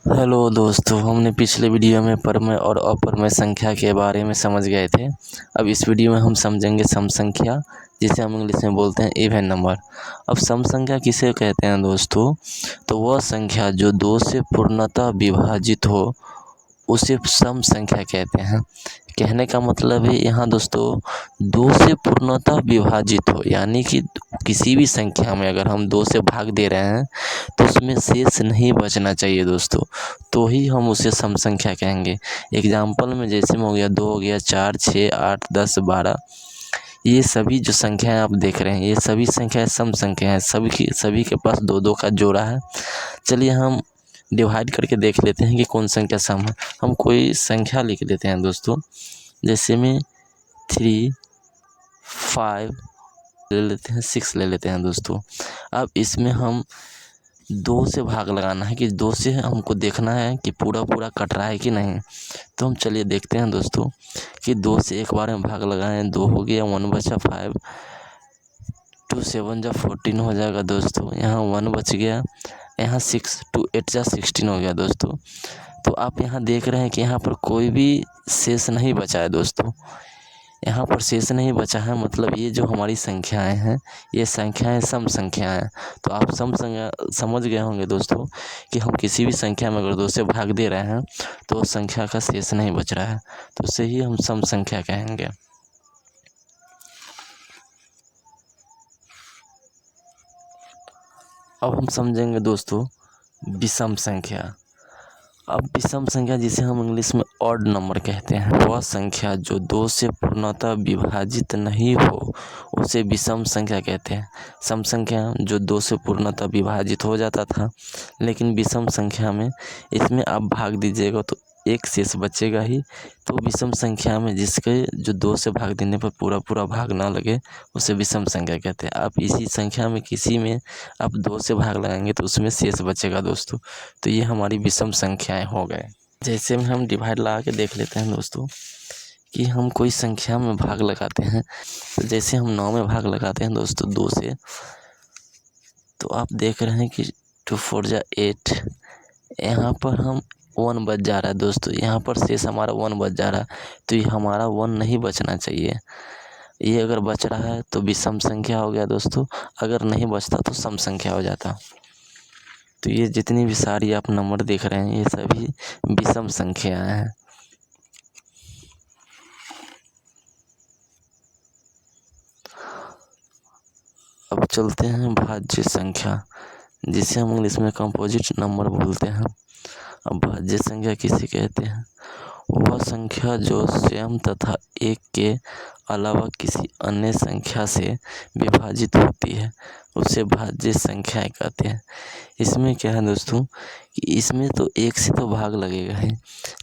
Hello दोस्तों, हमने पिछले वीडियो में परमेय और अपरमेय संख्या के बारे में समझ गए थे। अब इस वीडियो में हम समझेंगे सम संख्या, जिसे हम इंग्लिश में बोलते हैं इवन नंबर। अब सम संख्या किसे कहते हैं दोस्तों? तो वह संख्या जो दो से पूर्णतः विभाजित हो उसे सम संख्या कहते हैं। कहने का मतलब है यहाँ दोस्तों, दो से पूर्णतः विभाजित हो, यानी कि किसी भी संख्या में अगर हम दो से भाग दे रहे हैं तो उसमें शेष नहीं बचना चाहिए दोस्तों, तो ही हम उसे सम संख्या कहेंगे। एग्जाम्पल में जैसे में हो गया 2, हो गया 4, 6, 8, 10, 12, ये सभी जो संख्याएं आप देख रहे हैं ये सभी संख्याएं सम संख्या हैं। सभी के पास दो दो का जोड़ा है। चलिए हम डिवाइड करके देख लेते हैं कि कौन संख्या सम है। हम कोई संख्या लिख लेते हैं दोस्तों, जैसे में 3, 5 ले लेते हैं, 6 ले लेते हैं दोस्तों। अब इसमें हम दो से भाग लगाना है कि दो से हमको देखना है कि पूरा पूरा कट रहा है कि नहीं। तो हम चलिए देखते हैं दोस्तों कि दो से एक बार में भाग लगाएं, 2 हो गया, 1 बचा, 5, 2 7 जा 14 हो जाएगा दोस्तों। यहाँ 1 बच गया, यहाँ 6, 2 8 जा 16 हो गया दोस्तों। तो आप यहाँ देख रहे हैं कि यहाँ पर कोई भी शेष नहीं बचा है दोस्तों। यहाँ पर शेष नहीं बचा है, मतलब ये जो हमारी संख्याएं हैं ये संख्याएं सम संख्याएं हैं। तो आप सम संख्या समझ गए होंगे दोस्तों कि हम किसी भी संख्या में अगर दो से भाग दे रहे हैं तो उस संख्या का शेष नहीं बच रहा है, तो उसे ही हम सम संख्या कहेंगे। अब हम समझेंगे दोस्तों विषम संख्या। अब विषम संख्या, जिसे हम इंग्लिश में ऑड नंबर कहते हैं, वह संख्या जो दो से पूर्णतः विभाजित नहीं हो उसे विषम संख्या कहते हैं। सम संख्या जो दो से पूर्णतः विभाजित हो जाता था, लेकिन विषम संख्या में इसमें आप भाग दीजिएगा तो एक शेष बचेगा ही। तो विषम संख्या में जिसके जो दो से भाग देने पर पूरा पूरा भाग ना लगे उसे विषम संख्या कहते हैं। आप इसी संख्या में किसी में आप दो से भाग लगाएंगे तो उसमें शेष बचेगा दोस्तों। तो ये हमारी विषम संख्याएं हो गए। जैसे में हम डिवाइड लगा के देख लेते हैं दोस्तों कि हम कोई संख्या में भाग लगाते हैं, तो जैसे हम 9 में भाग लगाते हैं दोस्तों 2 से, तो आप देख रहे हैं कि 2 4 जा 8, यहाँ पर हम 1 बच जा रहा है दोस्तों। यहाँ पर शेष हमारा 1 बच जा रहा है, तो ये हमारा 1 नहीं बचना चाहिए। ये अगर बच रहा है तो विषम संख्या हो गया दोस्तों, अगर नहीं बचता तो सम संख्या हो जाता। तो ये जितनी भी सारी आप नंबर देख रहे हैं ये सभी विषम संख्याएं हैं। अब चलते हैं भाज्य संख्या, जिसे हम इंग्लिश में कंपोजिट नंबर बोलते हैं। अब भाज्य संख्या किसे कहते हैं? वह संख्या जो स्वयं तथा एक के अलावा किसी अन्य संख्या से विभाजित होती है उसे भाज्य संख्याएं कहते हैं। इसमें क्या है दोस्तों कि इसमें तो एक से तो भाग लगेगा ही,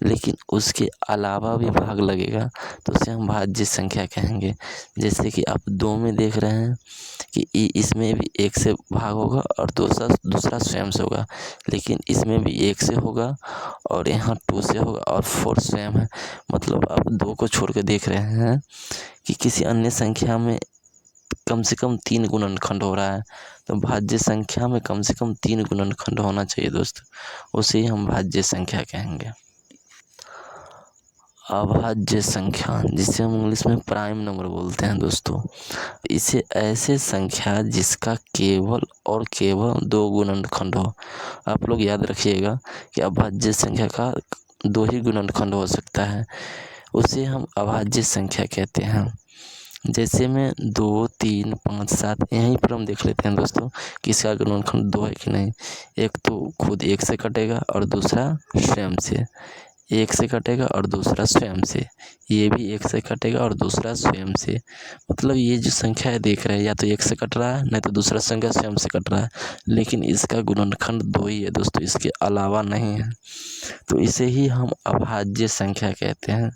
लेकिन उसके अलावा भी भाग लगेगा तो उसे हम भाज्य संख्या कहेंगे। जैसे कि आप 2 में देख रहे हैं कि इसमें भी एक से भाग होगा और दूसरा स्वयं से होगा, लेकिन इसमें भी एक से होगा और यहाँ 2 से होगा और 4 स्वयं है। मतलब आप 2 को छोड़ के देख रहे हैं कि किसी अन्य संख्या में कम से कम 3 गुणनखंड हो रहा है, तो भाज्य संख्या में कम से कम 3 गुणनखंड होना चाहिए दोस्तों, उसे ही हम भाज्य संख्या कहेंगे। अभाज्य संख्या, जिसे हम इंग्लिश में प्राइम नंबर बोलते हैं दोस्तों, इसे ऐसे संख्या जिसका केवल और केवल 2 गुणनखंड हो। आप लोग याद रखिएगा कि अभाज्य संख्या का 2 ही गुणनखंड हो सकता है, उसे हम अभाज्य संख्या कहते हैं। जैसे में 2 3 5 7, यहीं पर हम देख लेते हैं दोस्तों कि इसका गुणनखंड 2 है कि नहीं। एक तो खुद 1 से कटेगा और दूसरा स्वयं से, 1 से कटेगा और दूसरा स्वयं से, ये भी 1 से कटेगा और दूसरा स्वयं से। मतलब ये जो संख्या है देख रहे हैं, या तो 1 से कट रहा है नहीं तो दूसरा संख्या स्वयं से कट रहा है, लेकिन इसका गुणनखंड 2 ही है दोस्तों, इसके अलावा नहीं है। तो इसे ही हम अभाज्य संख्या कहते हैं,